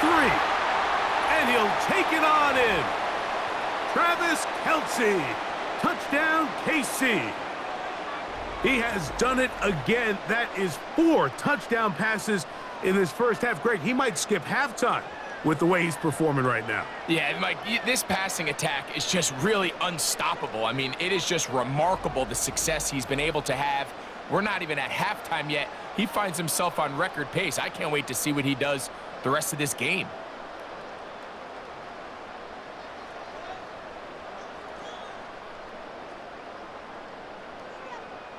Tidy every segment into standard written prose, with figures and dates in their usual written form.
three. And he'll take it on in. Travis Kelce. Touchdown, KC. He has done it again. That is 4 touchdown passes in this first half. Greg, he might skip halftime with the way he's performing right now. Yeah, Mike, this passing attack is just really unstoppable. I mean, it is just remarkable the success he's been able to have. We're not even at halftime yet. He finds himself on record pace. I can't wait to see what he does the rest of this game.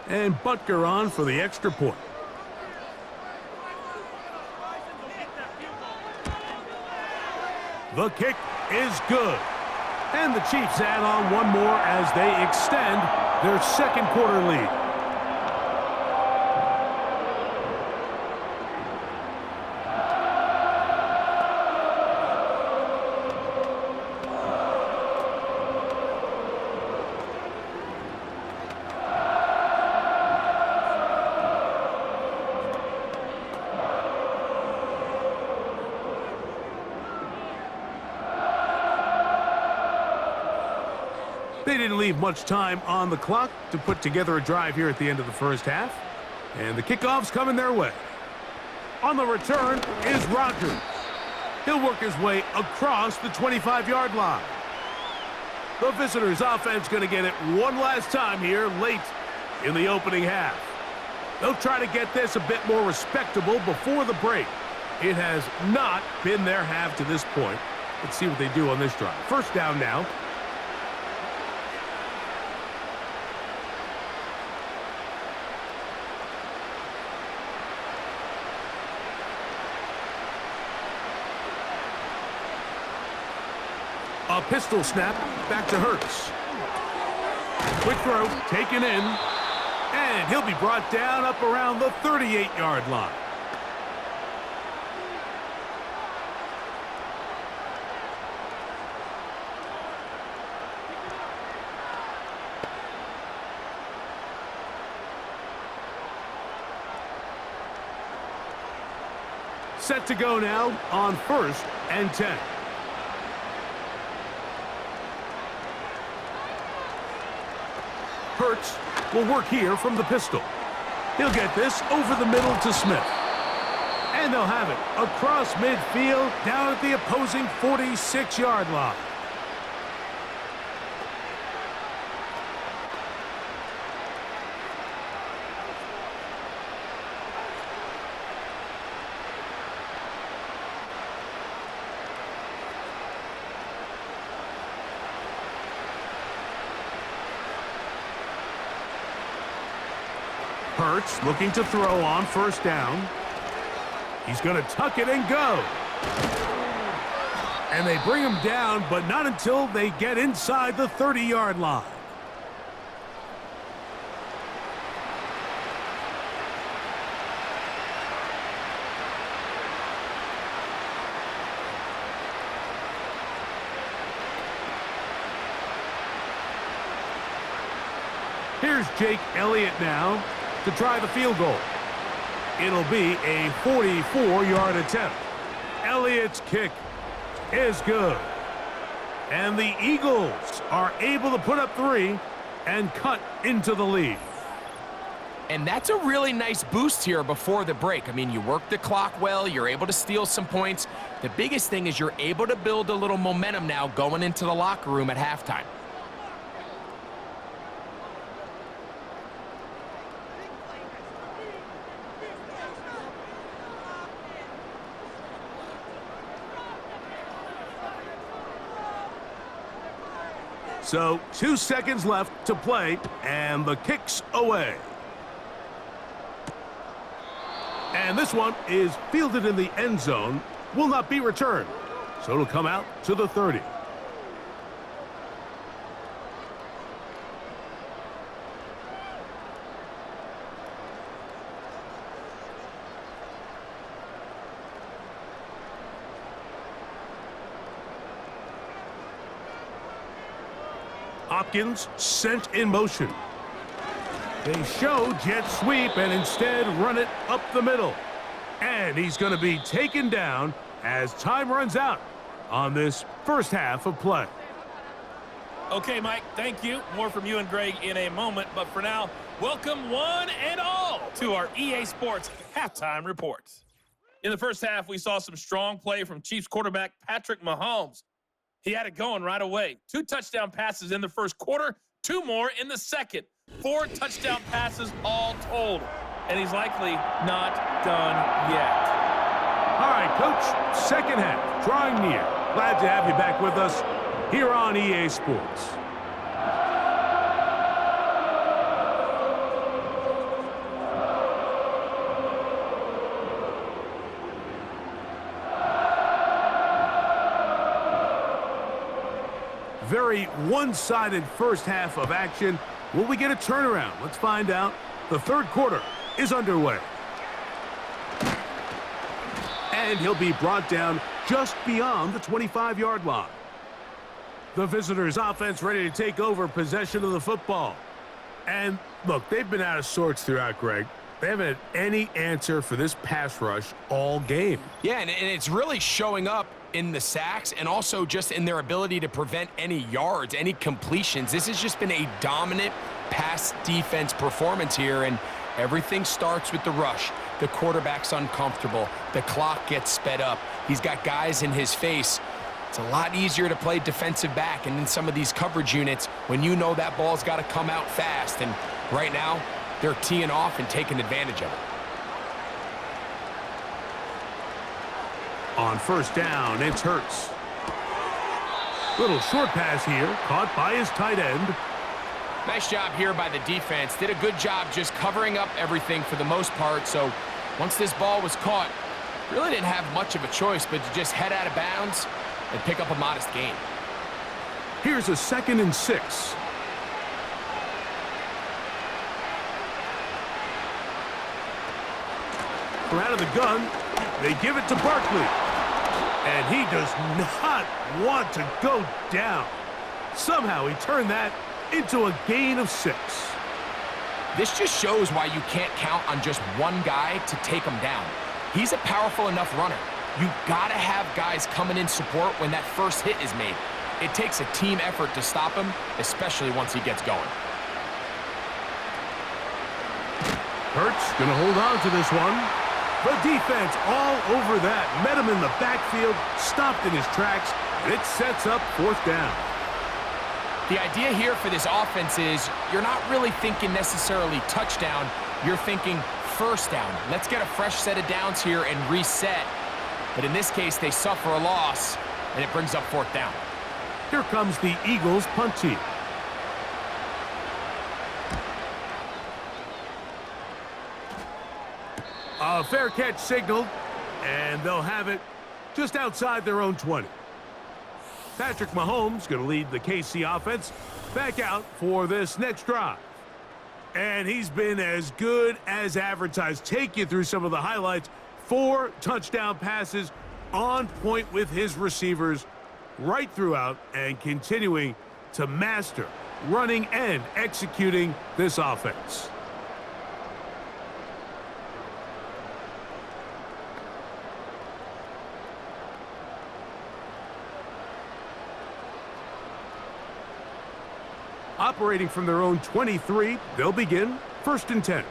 And Butker on for the extra point. The kick is good. And the Chiefs add on one more as they extend their second quarter lead. They didn't leave much time on the clock to put together a drive here at the end of the first half. And the kickoff's coming their way. On the return is Rodgers. He'll work his way across the 25-yard line. The visitors' offense going to get it one last time here late in the opening half. They'll try to get this a bit more respectable before the break. It has not been their half to this point. Let's see what they do on this drive. First down now. A pistol snap, back to Hurts. Quick throw, taken in, and he'll be brought down up around the 38-yard line. Set to go now on 1st and 10. Hurts will work here from the pistol. He'll get this over the middle to Smith. And they'll have it across midfield down at the opposing 46-yard line. Hurts looking to throw on first down. He's going to tuck it and go. And they bring him down, but not until they get inside the 30-yard line. Here's Jake Elliott now to try the field goal. It'll be a 44-yard attempt. Elliott's kick is good. And the Eagles are able to put up 3 and cut into the lead. And that's a really nice boost here before the break. I mean, you work the clock well, you're able to steal some points. The biggest thing is you're able to build a little momentum now going into the locker room at halftime. So 2 seconds left to play, and the kick's away. And this one is fielded in the end zone, will not be returned. So it'll come out to the 30. Hopkins sent in motion. They show jet sweep and instead run it up the middle. And he's going to be taken down as time runs out on this first half of play. Okay, Mike, thank you. More from you and Greg in a moment. But for now, welcome one and all to our EA Sports Halftime Report. In the first half, we saw some strong play from Chiefs quarterback Patrick Mahomes. He had it going right away. 2 touchdown passes in the first quarter, 2 more in the second. 4 touchdown passes all told. And he's likely not done yet. All right, Coach, second half, drawing near. Glad to have you back with us here on EA Sports. Very one-sided first half of action. Will we get a turnaround? Let's find out. The third quarter is underway. And he'll be brought down just beyond the 25-yard line. The visitors' offense ready to take over possession of the football. And, look, they've been out of sorts throughout, Greg. They haven't had any answer for this pass rush all game. Yeah, and it's really showing up in the sacks and also just in their ability to prevent any yards, any completions. This has just been a dominant pass defense performance here, and everything starts with the rush. The quarterback's uncomfortable. The clock gets sped up. He's got guys in his face. It's a lot easier to play defensive back and in some of these coverage units when you know that ball's got to come out fast. And right now, they're teeing off and taking advantage of it. On first down, it's Hurts. Little short pass here, caught by his tight end. Nice job here by the defense. Did a good job just covering up everything for the most part. So once this ball was caught, really didn't have much of a choice but to just head out of bounds and pick up a modest gain. Here's a 2nd and 6. From out of the gun, they give it to Barkley. And he does not want to go down. Somehow he turned that into a gain of 6. This just shows why you can't count on just one guy to take him down. He's a powerful enough runner. You gotta have guys coming in support when that first hit is made. It takes a team effort to stop him, especially once he gets going. Hurts gonna hold on to this one. The defense all over that. Met him in the backfield, stopped in his tracks, and it sets up 4th down. The idea here for this offense is you're not really thinking necessarily touchdown. You're thinking first down. Let's get a fresh set of downs here and reset. But in this case, they suffer a loss, and it brings up 4th down. Here comes the Eagles punt team. A fair catch signaled, and they'll have it just outside their own 20. Patrick Mahomes going to lead the KC offense back out for this next drive. And he's been as good as advertised. Take you through some of the highlights. 4 touchdown passes, on point with his receivers right throughout, and continuing to master running and executing this offense. Operating from their own 23, they'll begin 1st and 10.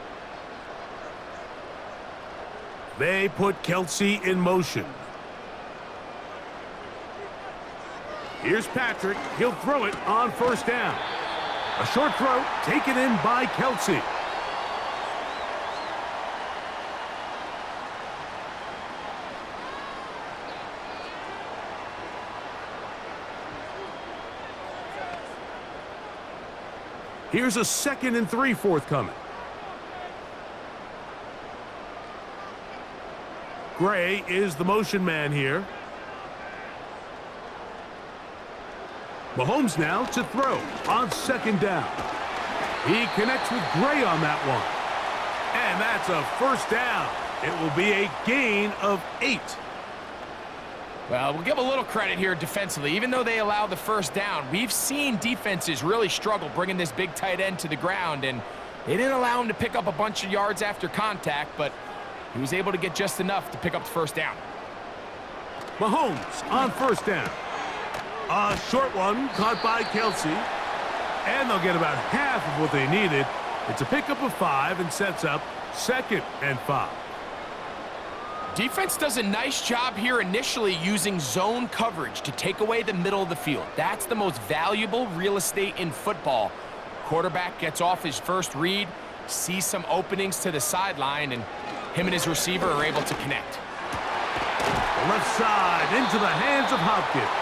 They put Kelsey in motion. Here's Patrick. He'll throw it on 1st down. A short throw taken in by Kelsey. Here's a 2nd and 3 forthcoming. Gray is the motion man here. Mahomes now to throw on 2nd down. He connects with Gray on that one. And that's a 1st down. It will be a gain of 8. Well, we'll give a little credit here defensively. Even though they allowed the 1st down, we've seen defenses really struggle bringing this big tight end to the ground, and they didn't allow him to pick up a bunch of yards after contact, but he was able to get just enough to pick up the 1st down. Mahomes on first down. A short one caught by Kelsey. And they'll get about half of what they needed. It's a pickup of 5 and sets up 2nd and 5. Defense does a nice job here initially using zone coverage to take away the middle of the field. That's the most valuable real estate in football. Quarterback gets off his first read, sees some openings to the sideline, and him and his receiver are able to connect. The left side into the hands of Hopkins.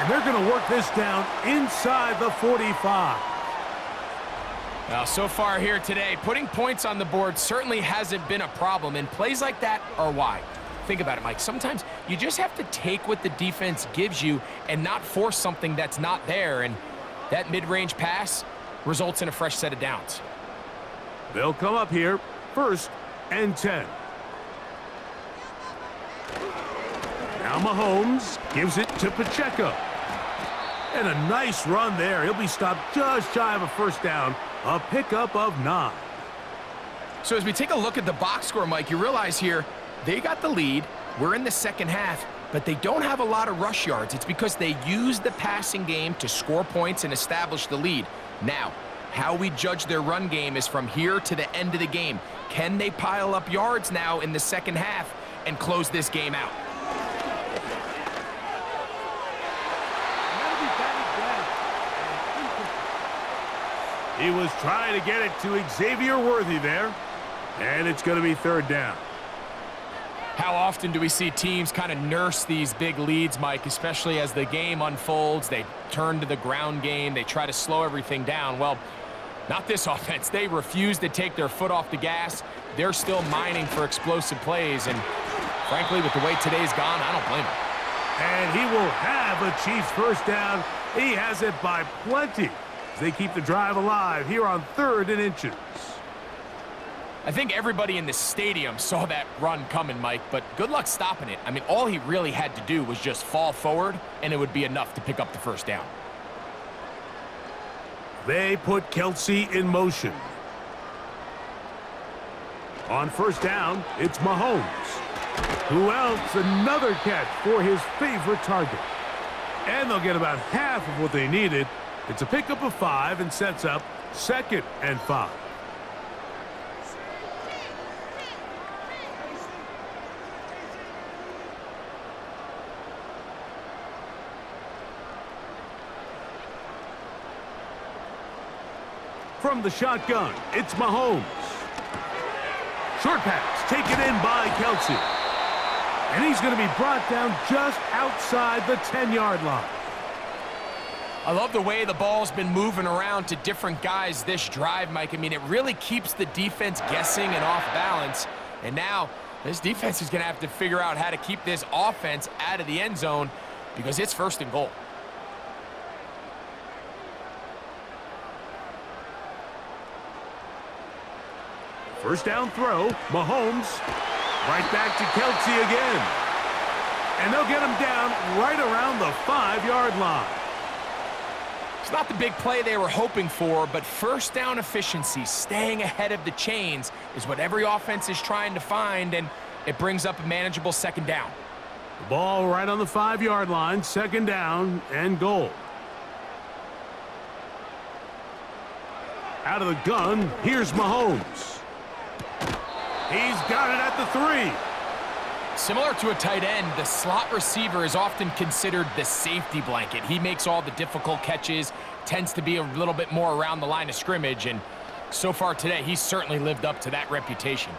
And they're going to work this down inside the 45. Well, so far here today, putting points on the board certainly hasn't been a problem, and plays like that are why. Think about it, Mike. Sometimes you just have to take what the defense gives you and not force something that's not there, and that mid-range pass results in a fresh set of downs. They'll come up here, 1st and 10. Now Mahomes gives it to Pacheco. And a nice run there. He'll be stopped just shy of a first down. A pickup of 9. So as we take a look at the box score, Mike, you realize here they got the lead. We're in the second half, but they don't have a lot of rush yards. It's because they use the passing game to score points and establish the lead. Now, how we judge their run game is from here to the end of the game. Can they pile up yards now in the second half and close this game out? He was trying to get it to Xavier Worthy there. And it's going to be 3rd down. How often do we see teams kind of nurse these big leads, Mike, especially as the game unfolds? They turn to the ground game. They try to slow everything down. Well, not this offense. They refuse to take their foot off the gas. They're still mining for explosive plays. And frankly, with the way today's gone, I don't blame them. And he will have a Chiefs first down. He has it by plenty. They keep the drive alive here on 3rd and inches. I think everybody in the stadium saw that run coming, Mike, but good luck stopping it. I mean, all he really had to do was just fall forward, and it would be enough to pick up the first down. They put Kelsey in motion. On first down, it's Mahomes. Who else? Another catch for his favorite target. And they'll get about half of what they needed. It's a pickup of 5 and sets up 2nd and 5. From the shotgun, it's Mahomes. Short pass taken in by Kelsey. And he's going to be brought down just outside the 10-yard line. I love the way the ball's been moving around to different guys this drive, Mike. I mean, it really keeps the defense guessing and off balance. And now this defense is going to have to figure out how to keep this offense out of the end zone because it's 1st and goal. First down throw, Mahomes. Right back to Kelsey again. And they'll get him down right around the 5-yard line. It's not the big play they were hoping for, but first down efficiency, staying ahead of the chains, is what every offense is trying to find, and it brings up a manageable 2nd down. The ball right on the 5-yard line, 2nd down and goal. Out of the gun, here's Mahomes. He's got it at the 3. Similar to a tight end, the slot receiver is often considered the safety blanket. He makes all the difficult catches, tends to be a little bit more around the line of scrimmage, and so far today, he's certainly lived up to that reputation.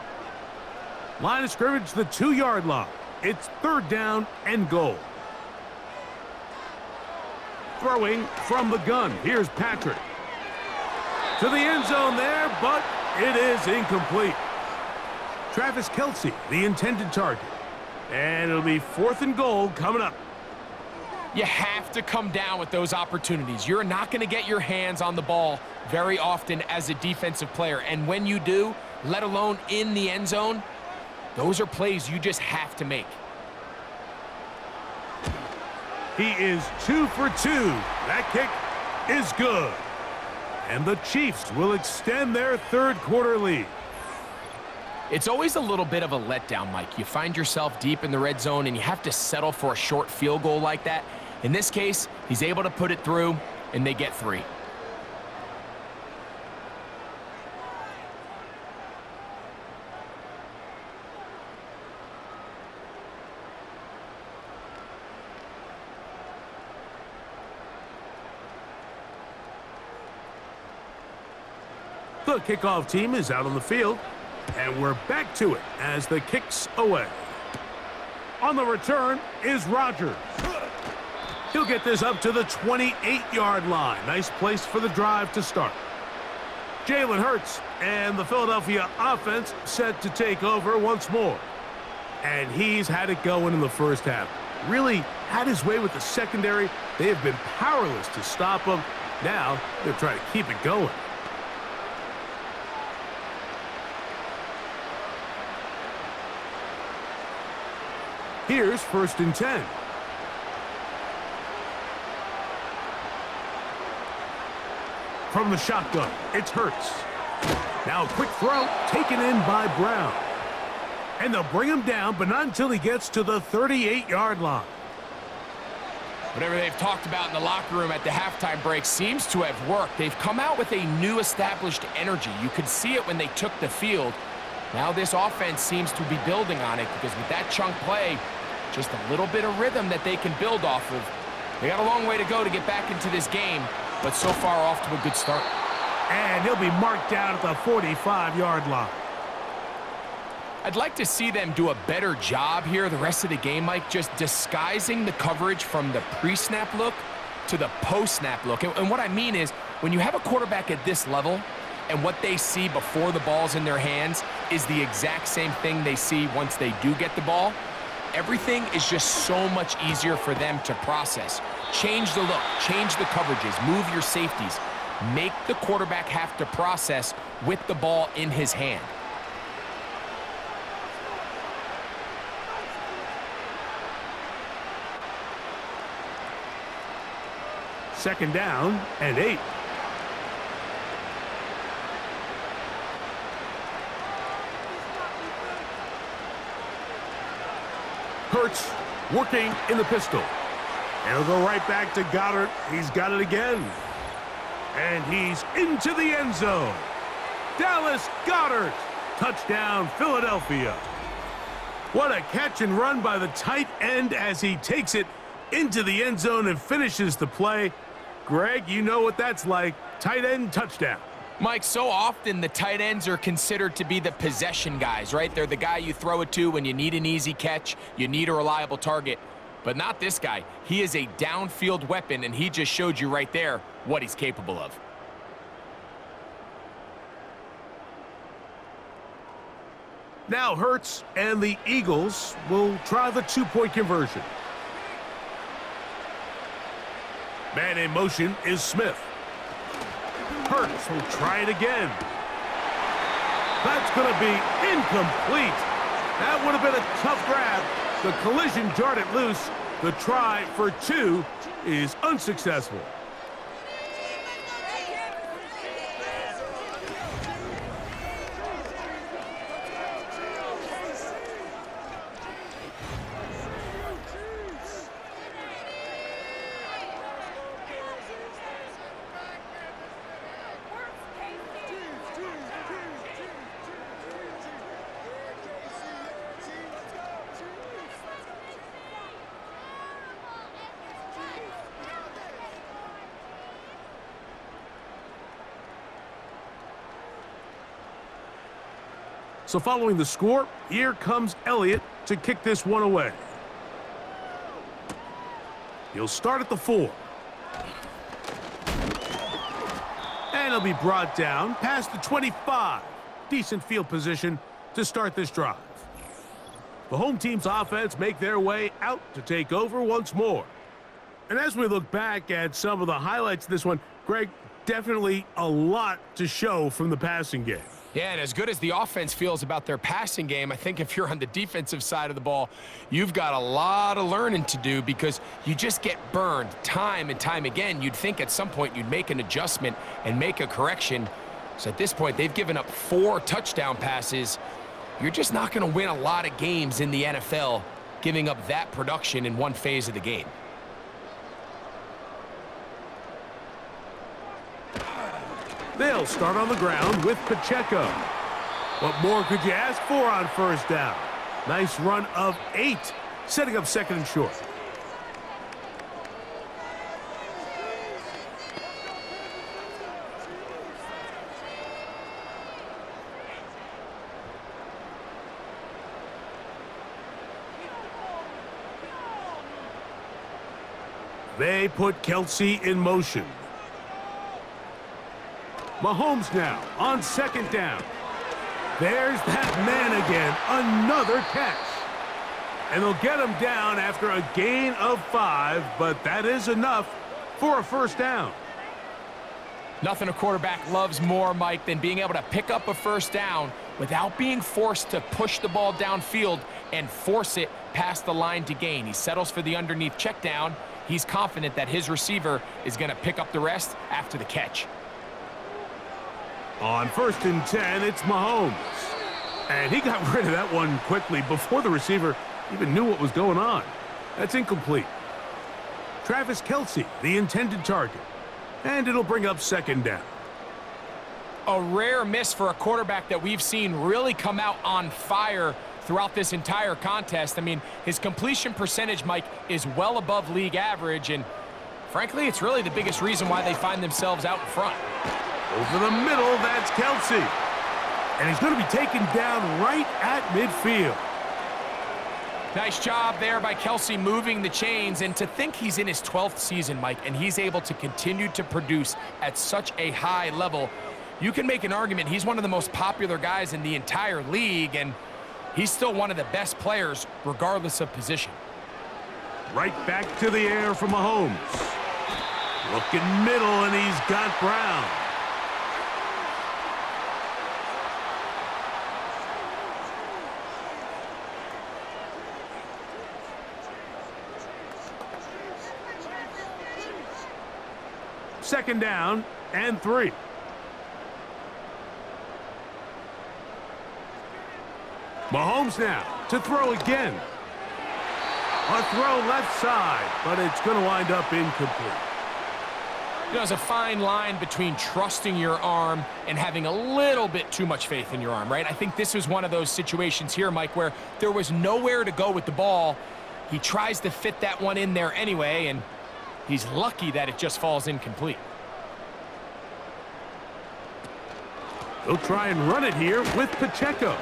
Line of scrimmage, the 2-yard line. It's 3rd down and goal. Throwing from the gun, here's Patrick. To the end zone there, but it is incomplete. Travis Kelsey, the intended target. And it'll be 4th and goal coming up. You have to come down with those opportunities. You're not going to get your hands on the ball very often as a defensive player. And when you do, let alone in the end zone, those are plays you just have to make. He is 2 for 2. That kick is good. And the Chiefs will extend their 3rd quarter lead. It's always a little bit of a letdown, Mike. You find yourself deep in the red zone, and you have to settle for a short field goal like that. In this case, he's able to put it through, and they get 3. The kickoff team is out on the field, and we're back to it as the kick's away. On the return is Rodgers. He'll get this up to the 28-yard line. Nice place for the drive to start. Jalen Hurts and the Philadelphia offense set to take over once more. And he's had it going in the first half. Really had his way with the secondary. They have been powerless to stop him. Now they're trying to keep it going. Here's 1st and 10. From the shotgun, it's Hurts. Now a quick throw taken in by Brown. And they'll bring him down, but not until he gets to the 38-yard line. Whatever they've talked about in the locker room at the halftime break seems to have worked. They've come out with a new established energy. You could see it when they took the field. Now this offense seems to be building on it because with that chunk play, just a little bit of rhythm that they can build off of. They got a long way to go to get back into this game, but so far off to a good start. And he'll be marked down at the 45-yard line. I'd like to see them do a better job here the rest of the game, Mike, just disguising the coverage from the pre-snap look to the post-snap look. And what I mean is, when you have a quarterback at this level, and what they see before the ball's in their hands is the exact same thing they see once they do get the ball, everything is just so much easier for them to process. Change the look, change the coverages, move your safeties. Make the quarterback have to process with the ball in his hand. Second down and 8. Hurts working in the pistol. And he'll go right back to Goddard. He's got it again. And he's into the end zone. Dallas Goedert. Touchdown, Philadelphia. What a catch and run by the tight end as he takes it into the end zone and finishes the play. Greg, you know what that's like. Tight end touchdown. Mike, so often the tight ends are considered to be the possession guys, right? They're the guy you throw it to when you need an easy catch, you need a reliable target. But not this guy. He is a downfield weapon, and he just showed you right there what he's capable of. Now Hurts and the Eagles will try the two-point conversion. Man in motion is Smith. Hurts will try it again. That's going to be incomplete. That would have been a tough grab. The collision jarred it loose. The try for 2 is unsuccessful. So following the score, here comes Elliott to kick this one away. He'll start at the 4. And he'll be brought down past the 25. Decent field position to start this drive. The home team's offense make their way out to take over once more. And as we look back at some of the highlights of this one, Greg, definitely a lot to show from the passing game. Yeah, and as good as the offense feels about their passing game, I think if you're on the defensive side of the ball, you've got a lot of learning to do because you just get burned time and time again. You'd think at some point you'd make an adjustment and make a correction. So at this point, they've given up 4 touchdown passes, You're just not going to win a lot of games in the NFL giving up that production in one phase of the game. They'll start on the ground with Pacheco. What more could you ask for on first down? Nice run of 8, setting up second and short. They put Kelsey in motion. Mahomes now on second down. There's that man again, another catch. And they'll get him down after a gain of 5, but that is enough for a first down. Nothing a quarterback loves more, Mike, than being able to pick up a first down without being forced to push the ball downfield and force it past the line to gain. He settles for the underneath check down. He's confident that his receiver is going to pick up the rest after the catch. On first and 10, it's Mahomes. And he got rid of that one quickly before the receiver even knew what was going on. That's incomplete. Travis Kelsey, the intended target. And it'll bring up second down. A rare miss for a quarterback that we've seen really come out on fire throughout this entire contest. I mean, his completion percentage, Mike, is well above league average. And frankly, it's really the biggest reason why they find themselves out in front. Over the middle, that's Kelsey. And he's going to be taken down right at midfield. Nice job there by Kelsey moving the chains. And to think he's in his 12th season, Mike, and he's able to continue to produce at such a high level, you can make an argument he's one of the most popular guys in the entire league, and he's still one of the best players regardless of position. Right back to the air from Mahomes. Looking middle, and he's got Brown. Second down and 3. Mahomes now to throw again. A throw left side, but it's going to wind up incomplete. You know, there's a fine line between trusting your arm and having a little bit too much faith in your arm, right? I think this was one of those situations here, Mike, where there was nowhere to go with the ball. He tries to fit that one in there anyway, and he's lucky that it just falls incomplete. They'll try and run it here with Pacheco.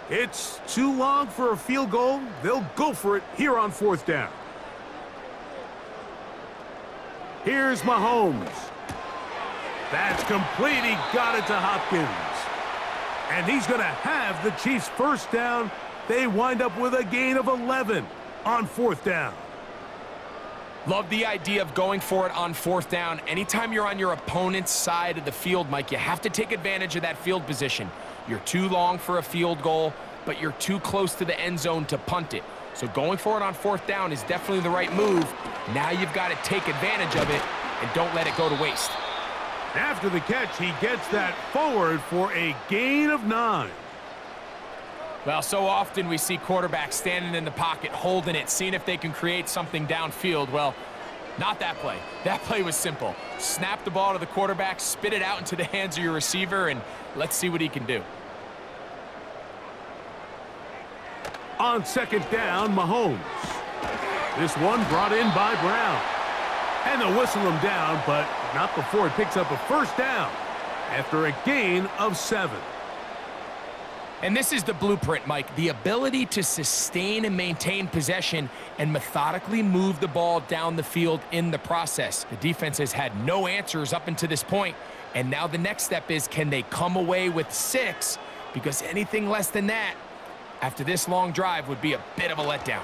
It's too long for a field goal. They'll go for it here on fourth down. Here's Mahomes. That's complete. He got it to Hopkins. And he's going to have the Chiefs' first down. They wind up with a gain of 11 on fourth down. Love the idea of going for it on fourth down. Anytime you're on your opponent's side of the field, Mike, you have to take advantage of that field position. You're too long for a field goal, but you're too close to the end zone to punt it. So going for it on fourth down is definitely the right move. Now you've got to take advantage of it and don't let it go to waste. After the catch, he gets that forward for a gain of 9. Well, so often we see quarterbacks standing in the pocket, holding it, seeing if they can create something downfield. Well, not that play. That play was simple. Snap the ball to the quarterback, spit it out into the hands of your receiver, and let's see what he can do. On second down, Mahomes. This one brought in by Brown. And they'll whistle him down, but not before he picks up a first down after a gain of 7. And this is the blueprint, Mike. The ability to sustain and maintain possession and methodically move the ball down the field in the process. The defense has had no answers up until this point, and now the next step is, can they come away with 6? Because anything less than that after this long drive would be a bit of a letdown.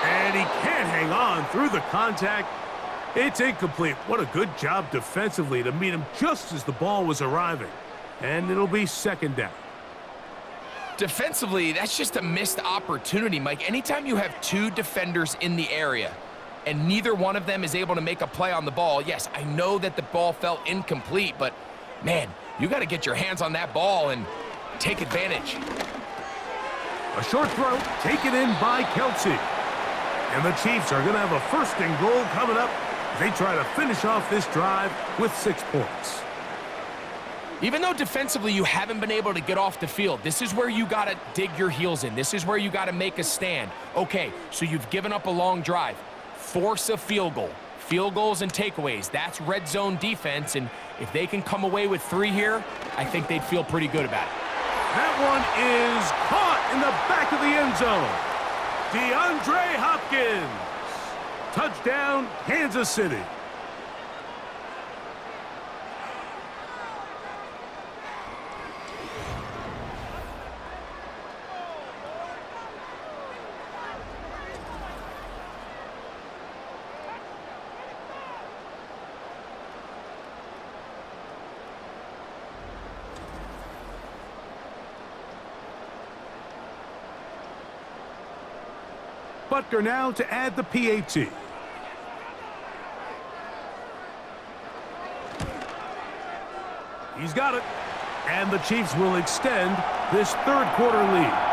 And he can't hang on through the contact. It's incomplete. What a good job defensively to meet him just as the ball was arriving. And it'll be second down. Defensively, that's just a missed opportunity, Mike. Anytime you have two defenders in the area and neither one of them is able to make a play on the ball, yes, I know that the ball felt incomplete, but, man, you got to get your hands on that ball and take advantage. A short throw taken in by Kelsey. And the Chiefs are going to have a first and goal coming up. They try to finish off this drive with 6 points. Even though defensively you haven't been able to get off the field, this is where you got to dig your heels in. This is where you got to make a stand. Okay, so you've given up a long drive. Force a field goal. Field goals and takeaways, that's red zone defense, and if they can come away with 3 here, I think they'd feel pretty good about it. That one is caught in the back of the end zone. DeAndre Hopkins. Touchdown, Kansas City. Butker now to add the PAT. He's got it. And the Chiefs will extend this third quarter lead.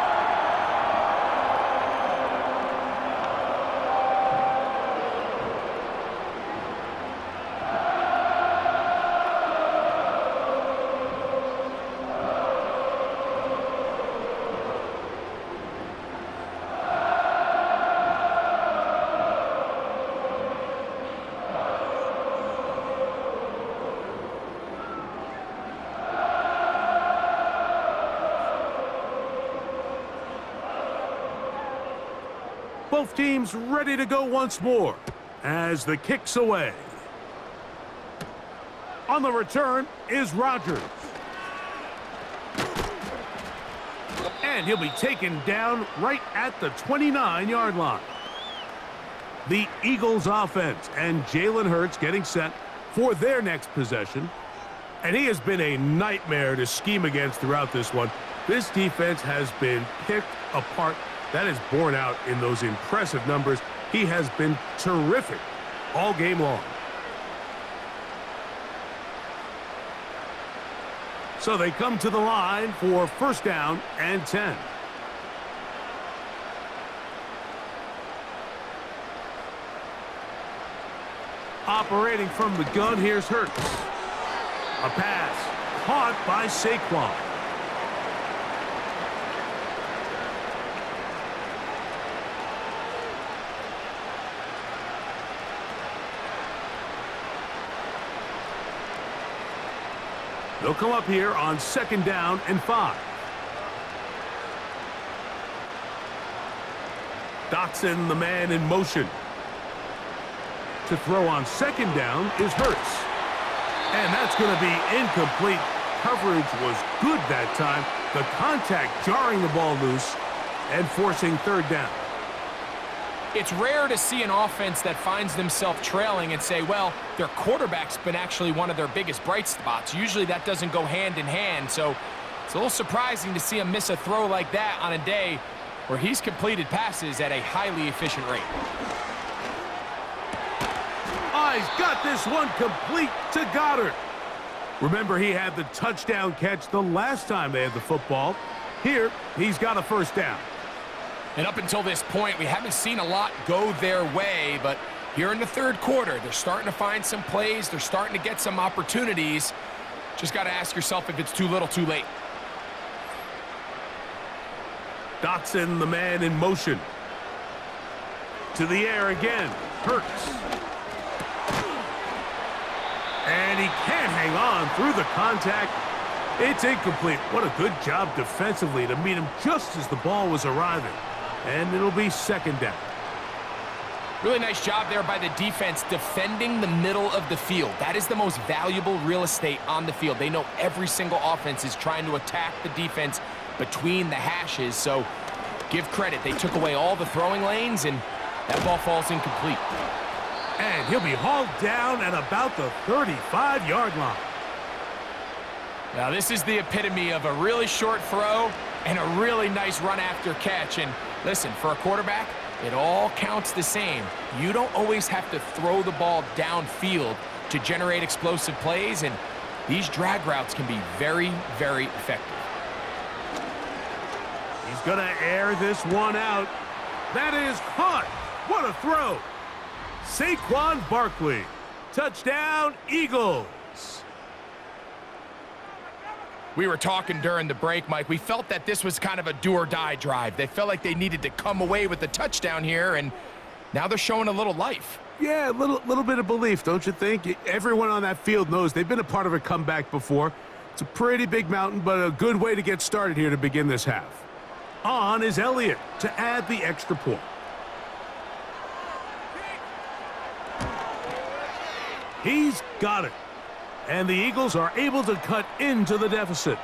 Both teams ready to go once more as the kick's away. On the return is Rodgers. And he'll be taken down right at the 29-yard line. The Eagles offense and Jalen Hurts getting set for their next possession. And he has been a nightmare to scheme against throughout this one. This defense has been picked apart. That is borne out in those impressive numbers. He has been terrific all game long. So they come to the line for first down and 10. Operating from the gun, here's Hurts. A pass caught by Saquon. They'll come up here on second down and 5. Dotson, the man in motion. To throw on second down is Hurts. And that's going to be incomplete. Coverage was good that time. The contact jarring the ball loose and forcing third down. It's rare to see an offense that finds themselves trailing and say, well, their quarterback's been actually one of their biggest bright spots. Usually that doesn't go hand in hand, so it's a little surprising to see him miss a throw like that on a day where he's completed passes at a highly efficient rate. Oh, he's got this one complete to Goddard. Remember, he had the touchdown catch the last time they had the football. Here, he's got a first down. And up until this point, we haven't seen a lot go their way, but here in the third quarter, they're starting to find some plays. They're starting to get some opportunities. Just got to ask yourself if it's too little, too late. Dotson, the man in motion. To the air again. Hurts. And he can't hang on through the contact. It's incomplete. What a good job defensively to meet him just as the ball was arriving. And it'll be second down. Really nice job there by the defense defending the middle of the field. That is the most valuable real estate on the field. They know every single offense is trying to attack the defense between the hashes, so give credit. They took away all the throwing lanes, and that ball falls incomplete. And he'll be hauled down at about the 35-yard line. Now, this is the epitome of a really short throw and a really nice run after catch. And listen, for a quarterback, it all counts the same. You don't always have to throw the ball downfield to generate explosive plays, and these drag routes can be very, very effective. He's going to air this one out. That is caught. What a throw. Saquon Barkley. Touchdown, Eagles. We were talking during the break, Mike. We felt that this was kind of a do-or-die drive. They felt like they needed to come away with the touchdown here, and now they're showing a little life. Yeah, a little bit of belief, don't you think? Everyone on that field knows they've been a part of a comeback before. It's a pretty big mountain, but a good way to get started here to begin this half. On is Elliott to add the extra point. He's got it. And the Eagles are able to cut into the deficit.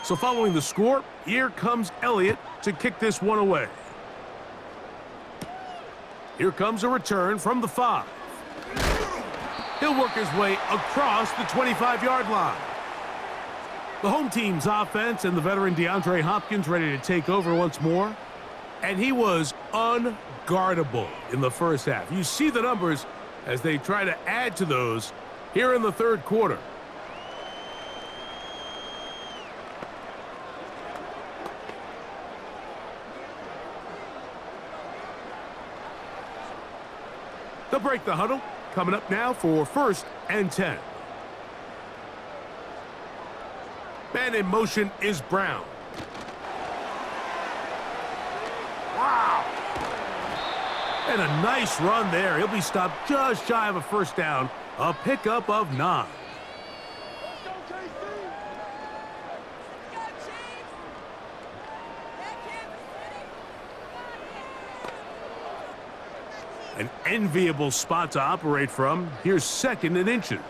So following the score, here comes Elliott to kick this one away. Here comes a return from the 5. He'll work his way across the 25-yard line. The home team's offense and the veteran DeAndre Hopkins ready to take over once more. And he was unguardable in the first half. You see the numbers as they try to add to those here in the third quarter. They'll break the huddle. Coming up now for 1st and 10. Man in motion is Brown. Wow. And a nice run there. He'll be stopped just shy of a first down. A pickup of 9. An enviable spot to operate from. Here's 2nd and inches.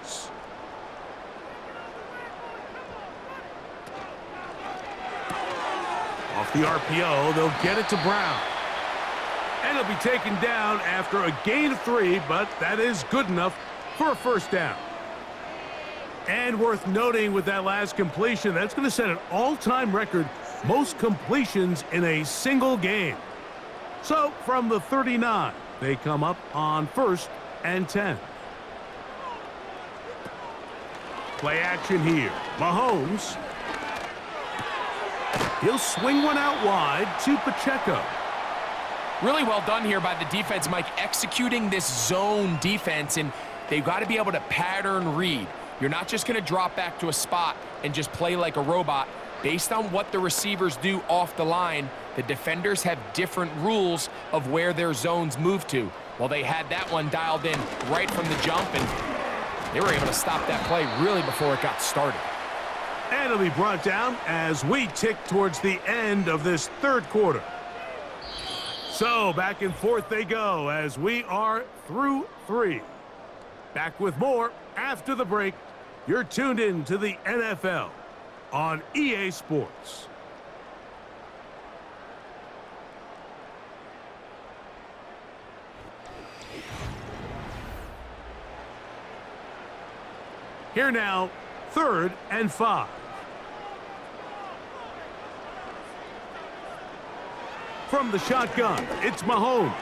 Off the RPO, they'll get it to Brown. And he'll be taken down after a gain of 3, but that is good enough for a first down. And worth noting with that last completion, that's going to set an all-time record, most completions in a single game. So from the 39, they come up on 1st and 10. Play action here. Mahomes. He'll swing one out wide to Pacheco. Really well done here by the defense, Mike, executing this zone defense, and they've got to be able to pattern read. You're not just going to drop back to a spot and just play like a robot. Based on what the receivers do off the line, the defenders have different rules of where their zones move to. Well, they had that one dialed in right from the jump, and they were able to stop that play really before it got started. And it'll be brought down as we tick towards the end of this third quarter. So back and forth they go as we are through 3. Back with more after the break. You're tuned in to the NFL on EA Sports. Here now, 3rd and 5. From the shotgun, it's Mahomes.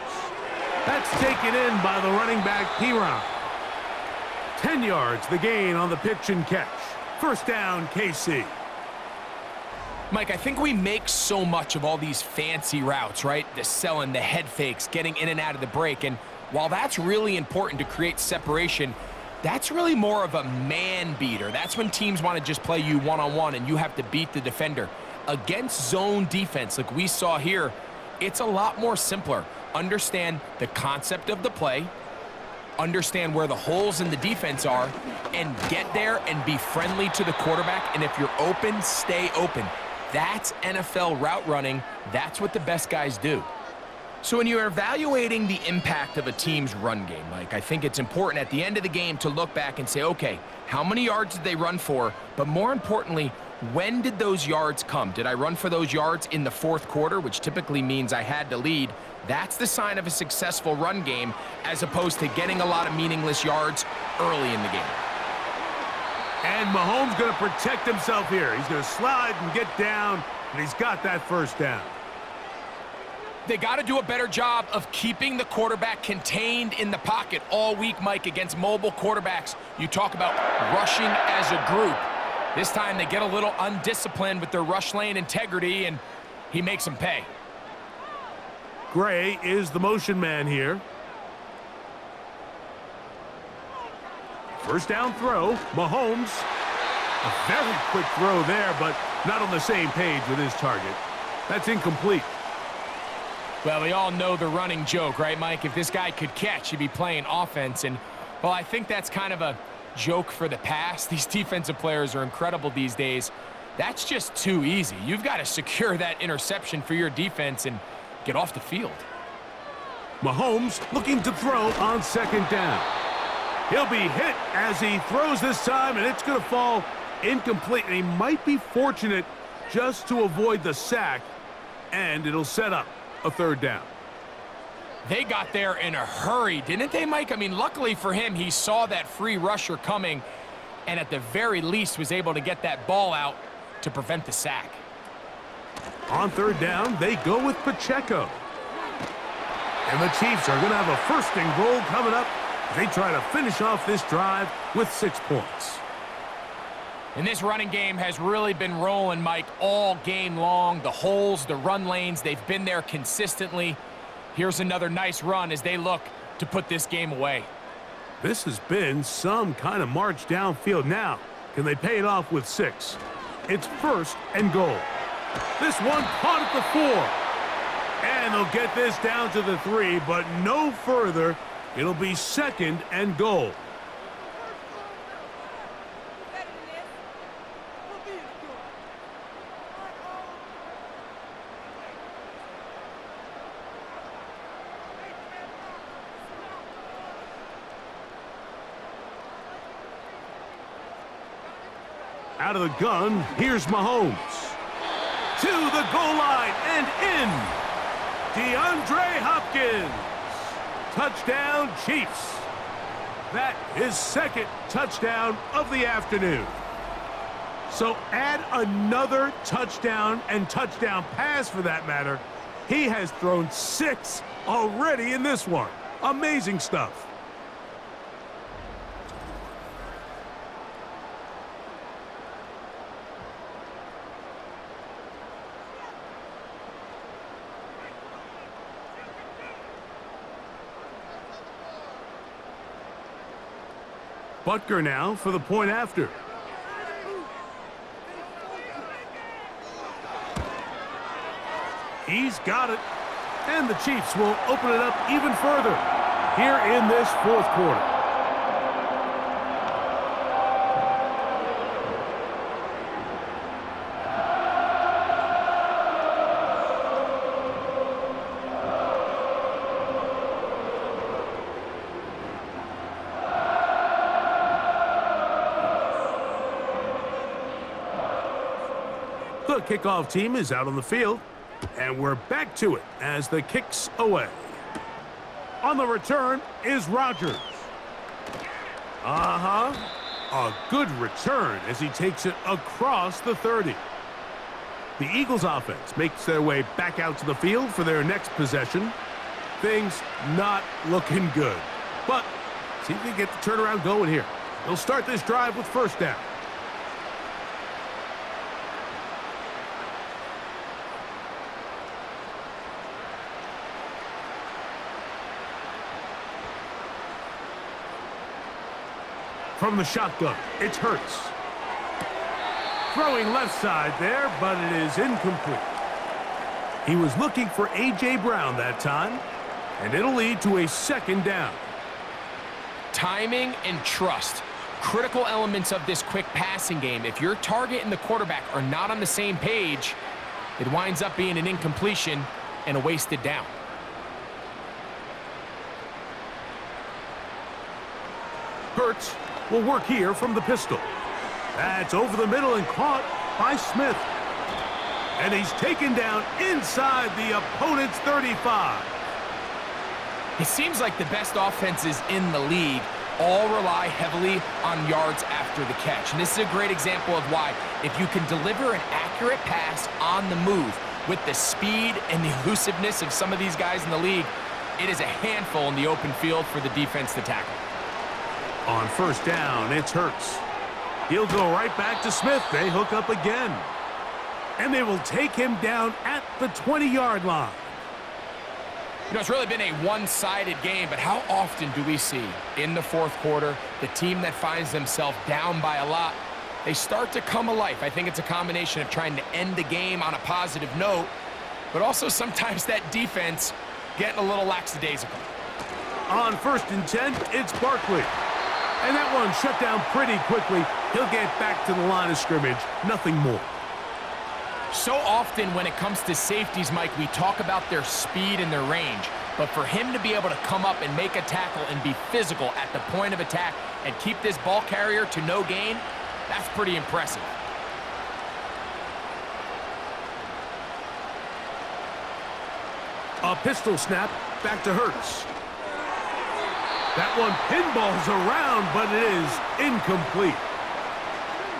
That's taken in by the running back, Piron. 10 yards, the gain on the pitch and catch. First down, KC. Mike, I think we make so much of all these fancy routes, right? The selling, the head fakes, getting in and out of the break. And while that's really important to create separation, that's really more of a man beater. That's when teams want to just play you one-on-one and you have to beat the defender. Against zone defense like we saw here, it's a lot more simpler. Understand the concept of the play, understand where the holes in the defense are, and get there and be friendly to the quarterback. And if you're open, stay open. That's NFL route running. That's what the best guys do. So when you're evaluating the impact of a team's run game, Mike, I think it's important at the end of the game to look back and say, okay, how many yards did they run for? But more importantly, when did those yards come? Did I run for those yards in the fourth quarter, which typically means I had to lead? That's the sign of a successful run game, as opposed to getting a lot of meaningless yards early in the game. And Mahomes going to protect himself here. He's going to slide and get down, and he's got that first down. They got to do a better job of keeping the quarterback contained in the pocket all week, Mike, against mobile quarterbacks. You talk about rushing as a group. This time they get a little undisciplined with their rush lane integrity, and he makes them pay. Gray is the motion man here. First down throw, Mahomes. A very quick throw there, but not on the same page with his target. That's incomplete. Well, we all know the running joke, right, Mike? If this guy could catch, he'd be playing offense. And, well, I think that's kind of a joke for the past. These defensive players are incredible these days. That's just too easy. You've got to secure that interception for your defense and get off the field. Mahomes looking to throw on second down. He'll be hit as he throws this time, and it's going to fall incomplete. And he might be fortunate just to avoid the sack, and it'll set up a third down. They got there in a hurry, didn't they, Mike? I mean, luckily for him, he saw that free rusher coming and at the very least was able to get that ball out to prevent the sack. On third down, they go with Pacheco. And the Chiefs are going to have a first and goal coming up. They try to finish off this drive with 6 points. And this running game has really been rolling, Mike, all game long. The holes, the run lanes, they've been there consistently. Here's another nice run as they look to put this game away. This has been some kind of march downfield. Now, can they pay it off with 6? It's first and goal. This one caught at the 4. And they'll get this down to the 3, but no further. It'll be second and goal. Out of the gun, here's Mahomes. To the goal line and in. DeAndre Hopkins. Touchdown, Chiefs. That is second touchdown of the afternoon. So add another touchdown and touchdown pass for that matter. He has thrown 6 already in this one. Amazing stuff. Butker now for the point after. He's got it. And the Chiefs will open it up even further here in this fourth quarter. The kickoff team is out on the field, and we're back to it as the kick's away. On the return is Rodgers. A good return as he takes it across the 30. The Eagles offense makes their way back out to the field for their next possession. Things not looking good, but see if they get the turnaround going here. They'll start this drive with first down. From the shotgun, it's Hurts. Throwing left side there, but it is incomplete. He was looking for A.J. Brown that time, and it'll lead to a second down. Timing and trust, critical elements of this quick passing game. If your target and the quarterback are not on the same page, it winds up being an incompletion and a wasted down. Hurts will work here from the pistol. That's over the middle and caught by Smith. And he's taken down inside the opponent's 35. It seems like the best offenses in the league all rely heavily on yards after the catch. And this is a great example of why, if you can deliver an accurate pass on the move with the speed and the elusiveness of some of these guys in the league, it is a handful in the open field for the defense to tackle. On first down, it's Hurts. He'll go right back to Smith. They hook up again. And they will take him down at the 20-yard line. You know, it's really been a one-sided game, but how often do we see in the fourth quarter the team that finds themselves down by a lot, they start to come alive? I think it's a combination of trying to end the game on a positive note, but also sometimes that defense getting a little lackadaisical. On first and 10, it's Barkley. And that one shut down pretty quickly. He'll get back to the line of scrimmage. Nothing more. So often when it comes to safeties, Mike, we talk about their speed and their range. But for him to be able to come up and make a tackle and be physical at the point of attack and keep this ball carrier to no gain, that's pretty impressive. A pistol snap back to Hurts. That one pinballs around, but it is incomplete.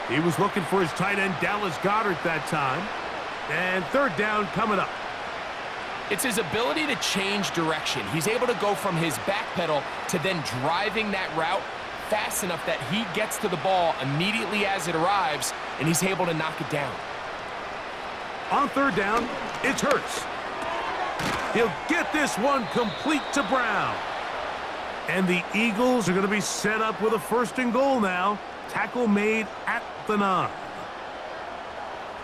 He was looking for his tight end, Dallas Goedert, that time. And third down coming up. It's his ability to change direction. He's able to go from his back pedal to then driving that route fast enough that he gets to the ball immediately as it arrives, and he's able to knock it down. On third down, it's Hurts. He'll get this one complete to Brown. And the Eagles are going to be set up with a first and goal now. Tackle made at the 9.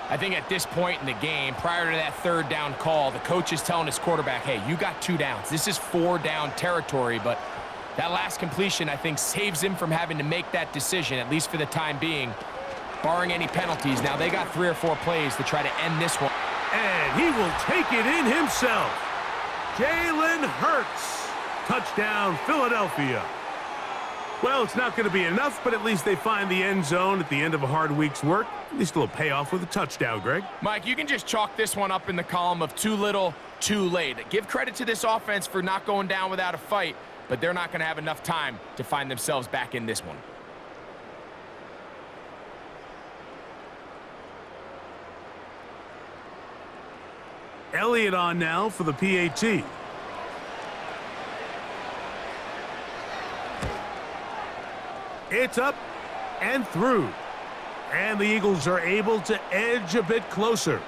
I think at this point in the game, prior to that third down call, the coach is telling his quarterback, hey, you got 2 downs. This is 4 down territory, but that last completion, I think, saves him from having to make that decision, at least for the time being, barring any penalties. Now, they got 3 or 4 plays to try to end this one. And he will take it in himself. Jalen Hurts. Touchdown, Philadelphia. Well, it's not going to be enough, but at least they find the end zone at the end of a hard week's work. At least a little payoff with a touchdown, Greg. Mike, you can just chalk this one up in the column of too little, too late. Give credit to this offense for not going down without a fight, but they're not going to have enough time to find themselves back in this one. Elliott on now for the PAT. It's up and through. And the Eagles are able to edge a bit closer.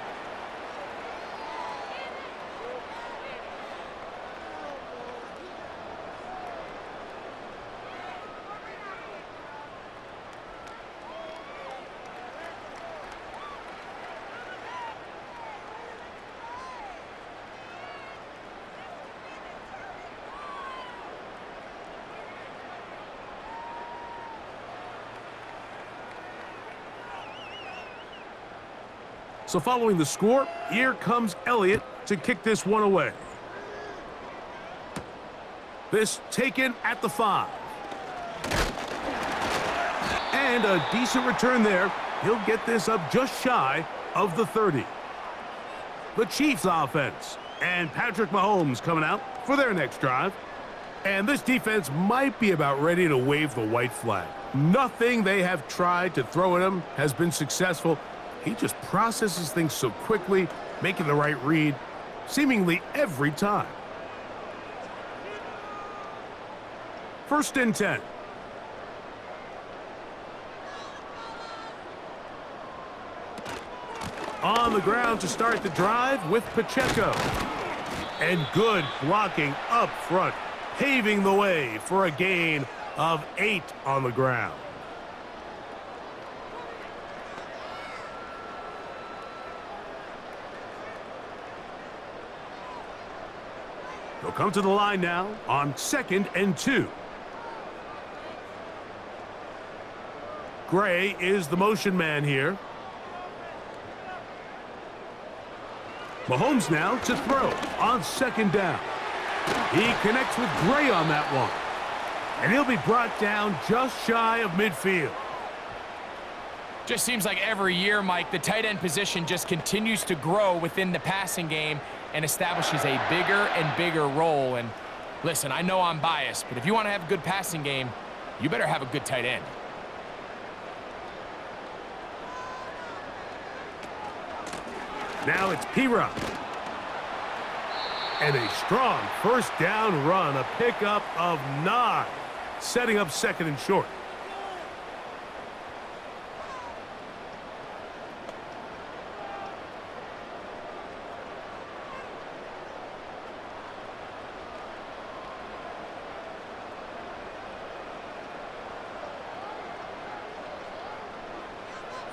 So following the score, here comes Elliott to kick this one away. This taken at the 5. And a decent return there. He'll get this up just shy of the 30. The Chiefs offense and Patrick Mahomes coming out for their next drive. And this defense might be about ready to wave the white flag. Nothing they have tried to throw at him has been successful. He just processes things so quickly, making the right read, seemingly every time. First and 10. On the ground to start the drive with Pacheco. And good blocking up front, paving the way for a gain of 8 on the ground. They'll come to the line now on 2nd and 2. Gray is the motion man here. Mahomes now to throw on 2nd down. He connects with Gray on that one. And he'll be brought down just shy of midfield. Just seems like every year, Mike, the tight end position just continues to grow within the passing game and establishes a bigger and bigger role. And listen, I know I'm biased, but if you want to have a good passing game, you better have a good tight end. Now it's P-Rock. And a strong first down run, a pickup of 9, setting up 2nd and short.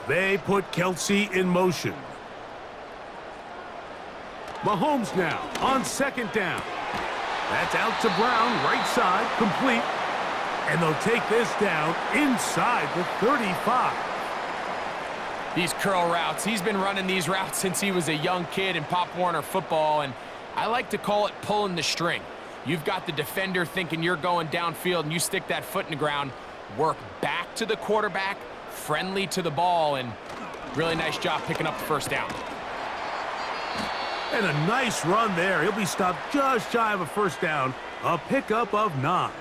They put Kelsey in motion. Mahomes now on 2nd down. That's out to Brown, right side, complete. And they'll take this down inside the 35. These curl routes, he's been running these routes since he was a young kid in Pop Warner football, and I like to call it pulling the string. You've got the defender thinking you're going downfield, and you stick that foot in the ground, work back to the quarterback, friendly to the ball, and really nice job picking up the first down. And a nice run there. He'll be stopped just shy of a first down. A pickup of 9.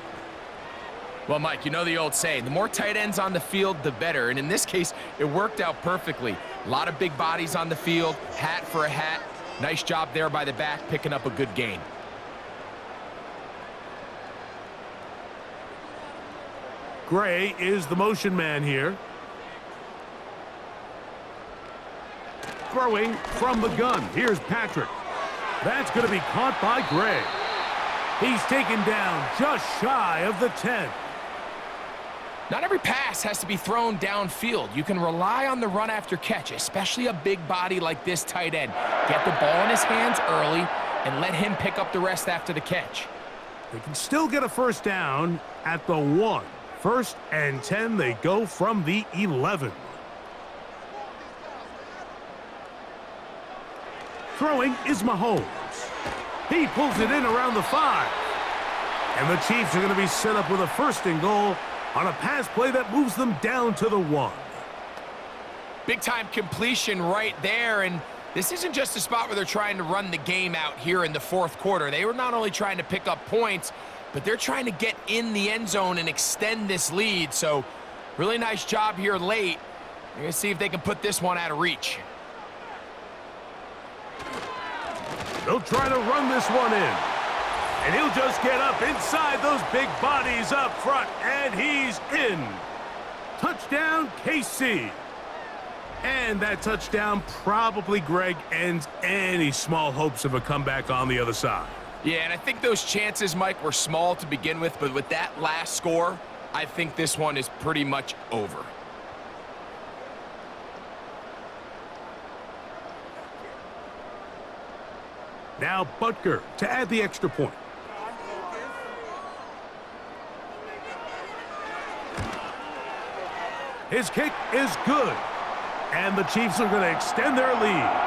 Well, Mike, you know the old saying, the more tight ends on the field, the better. And in this case, it worked out perfectly. A lot of big bodies on the field, hat for a hat. Nice job there by the back, picking up a good gain. Gray is the motion man here. Throwing from the gun. Here's Patrick. That's going to be caught by Gray. He's taken down just shy of the 10. Not every pass has to be thrown downfield. You can rely on the run after catch, especially a big body like this tight end. Get the ball in his hands early and let him pick up the rest after the catch. They can still get a first down at the 1. 1st and 10, they go from the 11. Throwing is Mahomes. He pulls it in around the 5. And the Chiefs are going to be set up with a 1st and goal on a pass play that moves them down to the 1. Big-time completion right there, and this isn't just a spot where they're trying to run the game out here in the 4th quarter. They were not only trying to pick up points, but they're trying to get in the end zone and extend this lead. So really nice job here late. You're going to see if they can put this one out of reach. They'll try to run this one in. And he'll just get up inside those big bodies up front, and he's in. Touchdown, KC. And that touchdown probably, Greg, ends any small hopes of a comeback on the other side. Yeah, and I think those chances, Mike, were small to begin with, but with that last score, I think this one is pretty much over. Now Butker to add the extra point. His kick is good. And the Chiefs are going to extend their lead.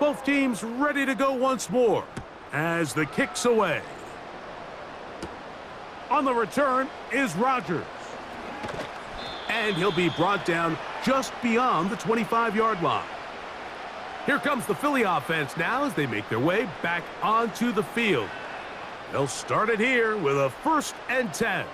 Both teams ready to go once more as the kick's away. On the return is Rodgers. And he'll be brought down just beyond the 25-yard line. Here comes the Philly offense now as they make their way back onto the field. They'll start it here with a 1st and 10.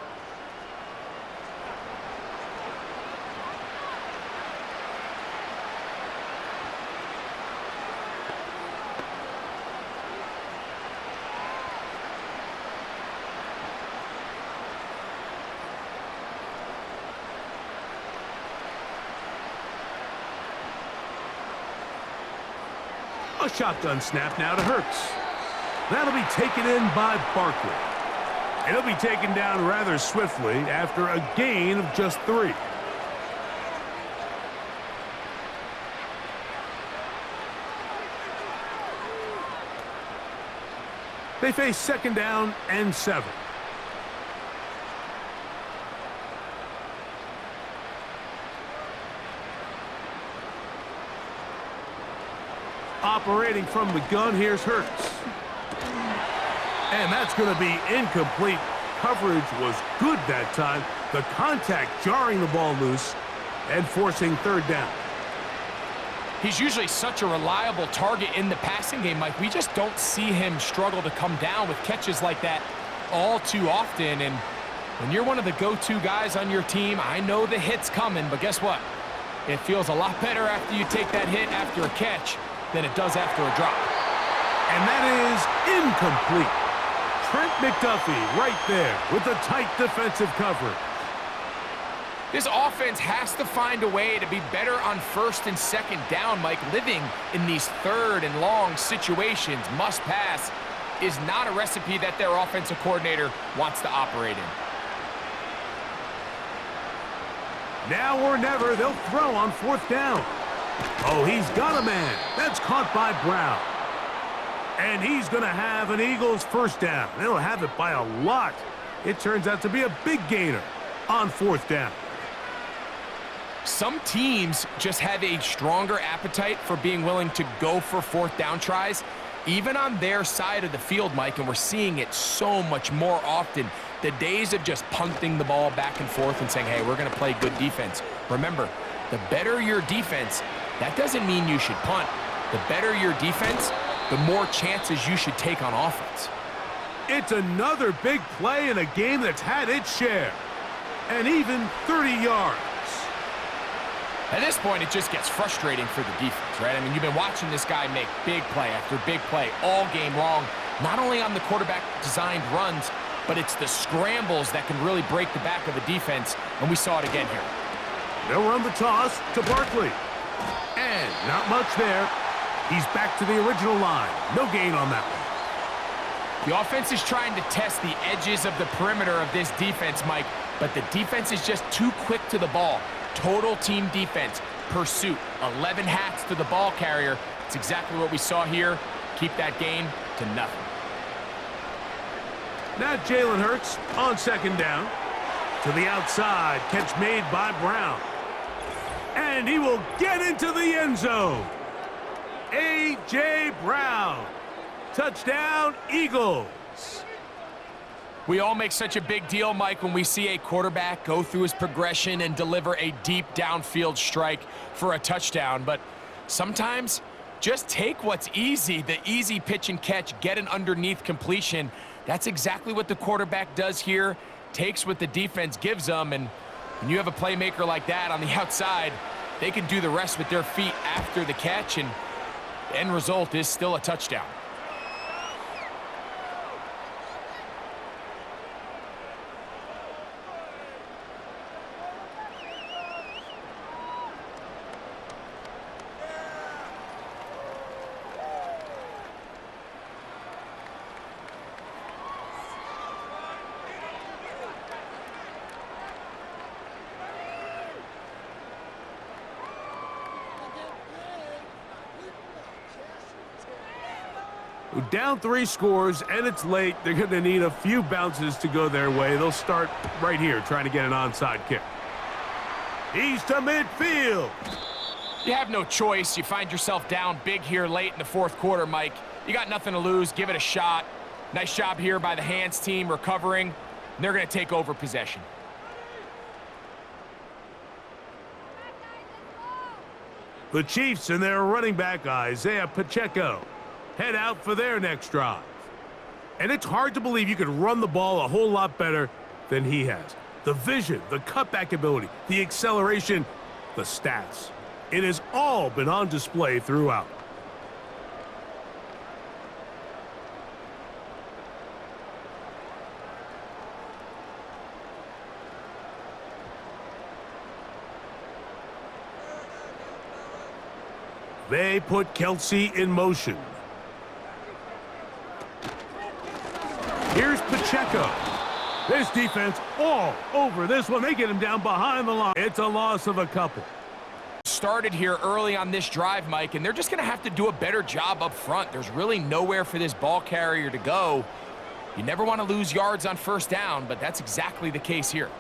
A shotgun snap now to Hurts. That'll be taken in by Barkley. And he'll be taken down rather swiftly after a gain of just 3. They face 2nd down and 7. Operating from the gun, here's Hurts. And that's going to be incomplete. Coverage was good that time. The contact jarring the ball loose and forcing 3rd down. He's usually such a reliable target in the passing game, Mike. We just don't see him struggle to come down with catches like that all too often. And when you're one of the go-to guys on your team, I know the hit's coming, but guess what? It feels a lot better after you take that hit after a catch than it does after a drop. And that is incomplete. Trent McDuffie right there with the tight defensive coverage. This offense has to find a way to be better on 1st and 2nd down, Mike. Living in these 3rd and long situations, must pass, is not a recipe that their offensive coordinator wants to operate in. Now or never, they'll throw on 4th down. Oh, he's got a man. That's caught by Brown. And he's going to have an Eagles 1st down. They'll have it by a lot. It turns out to be a big gainer on 4th down. Some teams just have a stronger appetite for being willing to go for 4th down tries, even on their side of the field, Mike, and we're seeing it so much more often. The days of just punting the ball back and forth and saying, hey, we're going to play good defense. Remember, the better your defense, that doesn't mean you should punt. The better your defense, the more chances you should take on offense. It's another big play in a game that's had its share. And even 30 yards. At this point, it just gets frustrating for the defense, right? I mean, you've been watching this guy make big play after big play all game long, not only on the quarterback-designed runs, but it's the scrambles that can really break the back of the defense, and we saw it again here. They'll run the toss to Barkley. And not much there. He's back to the original line. No gain on that one. The offense is trying to test the edges of the perimeter of this defense, Mike, but the defense is just too quick to the ball. Total team defense, pursuit, 11 hats to the ball carrier. It's exactly what we saw here. Keep that gain to nothing. Now Jalen Hurts on 2nd down. To the outside, catch made by Brown. And he will get into the end zone. A.J. Brown. Touchdown, Eagles. We all make such a big deal, Mike, when we see a quarterback go through his progression and deliver a deep downfield strike for a touchdown. But sometimes just take what's easy, the easy pitch and catch, get an underneath completion. That's exactly what the quarterback does here, takes what the defense gives them. And when you have a playmaker like that on the outside, they can do the rest with their feet after the catch, and the end result is still a touchdown. Down 3 scores, and it's late. They're going to need a few bounces to go their way. They'll start right here trying to get an onside kick. He's to midfield. You have no choice. You find yourself down big here late in the 4th quarter, Mike. You got nothing to lose. Give it a shot. Nice job here by the hands team recovering. They're going to take over possession. The Chiefs and their running back, Isaiah Pacheco, head out for their next drive. And it's hard to believe you could run the ball a whole lot better than he has. The vision, the cutback ability, the acceleration, the stats. It has all been on display throughout. They put Kelsey in motion. Here's Pacheco. This defense all over this one. They get him down behind the line. It's a loss of a couple. Started here early on this drive, Mike, and they're just going to have to do a better job up front. There's really nowhere for this ball carrier to go. You never want to lose yards on first down, but that's exactly the case here.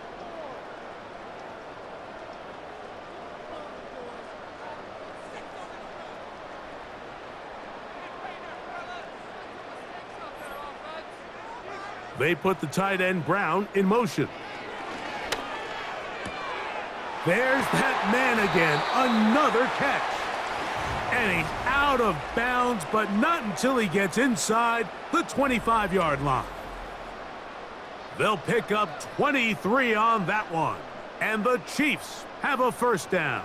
They put the tight end Brown in motion. There's that man again. Another catch. And he's out of bounds, but not until he gets inside the 25-yard line. They'll pick up 23 on that one. And the Chiefs have a first down.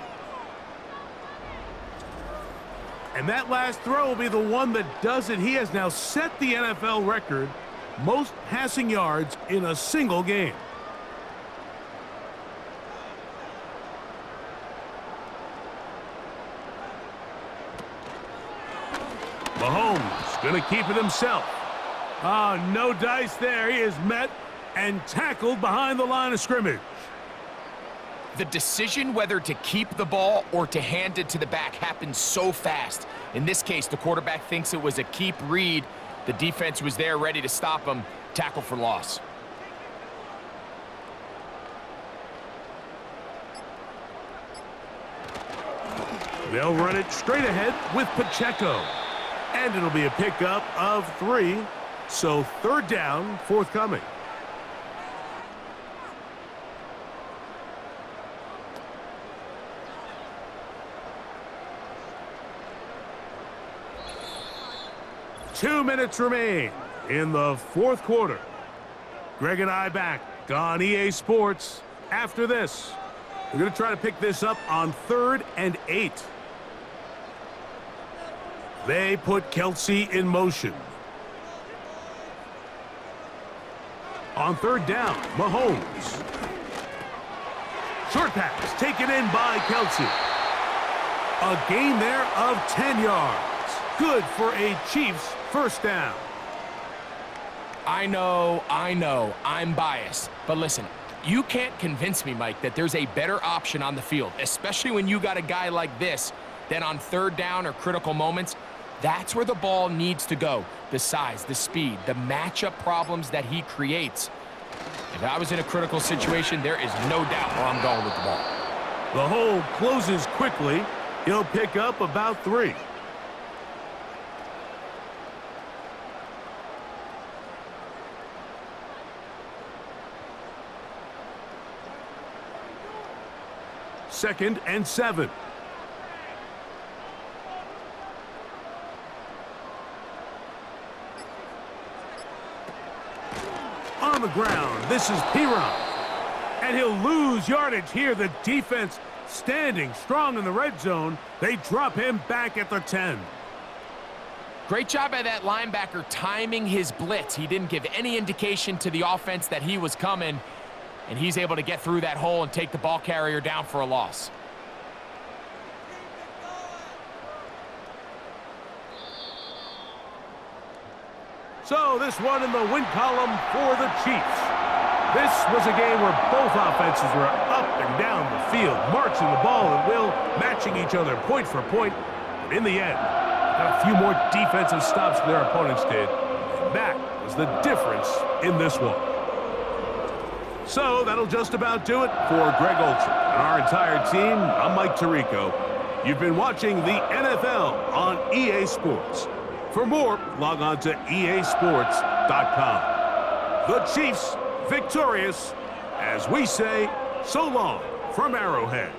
And that last throw will be the one that does it. He has now set the NFL record most passing yards in a single game. Mahomes going to keep it himself. Oh, no dice there. He is met and tackled behind the line of scrimmage. The decision whether to keep the ball or to hand it to the back happens so fast. In this case, the quarterback thinks it was a keep read. The defense was there ready to stop him. Tackle for loss. They'll run it straight ahead with Pacheco. And it'll be a pickup of 3. So third down forthcoming. Two minutes remain in the fourth quarter. Greg and I back on EA Sports after this. We're going to try to pick this up on 3rd and 8. They put Kelsey in motion. On 3rd down, Mahomes. Short pass taken in by Kelsey. A gain there of 10 yards. Good for a Chiefs first down. I know, I'm biased. But listen, you can't convince me, Mike, that there's a better option on the field, especially when you got a guy like this, than on 3rd down or critical moments. That's where the ball needs to go. The size, the speed, the matchup problems that he creates. If I was in a critical situation, there is no doubt where I'm going with the ball. The hole closes quickly. He'll pick up about 3. Second and 7. On the ground, this is Piron. And he'll lose yardage here. The defense standing strong in the red zone. They drop him back at the 10. Great job by that linebacker timing his blitz. He didn't give any indication to the offense that he was coming. And he's able to get through that hole and take the ball carrier down for a loss. So this one in the win column for the Chiefs. This was a game where both offenses were up and down the field, marching the ball at will, matching each other point for point. But in the end, got a few more defensive stops than their opponents did. And that was the difference in this one. So that'll just about do it for Greg Olson and our entire team. I'm Mike Tirico. You've been watching the NFL on EA Sports. For more, log on to easports.com. The Chiefs victorious, as we say, so long from Arrowhead.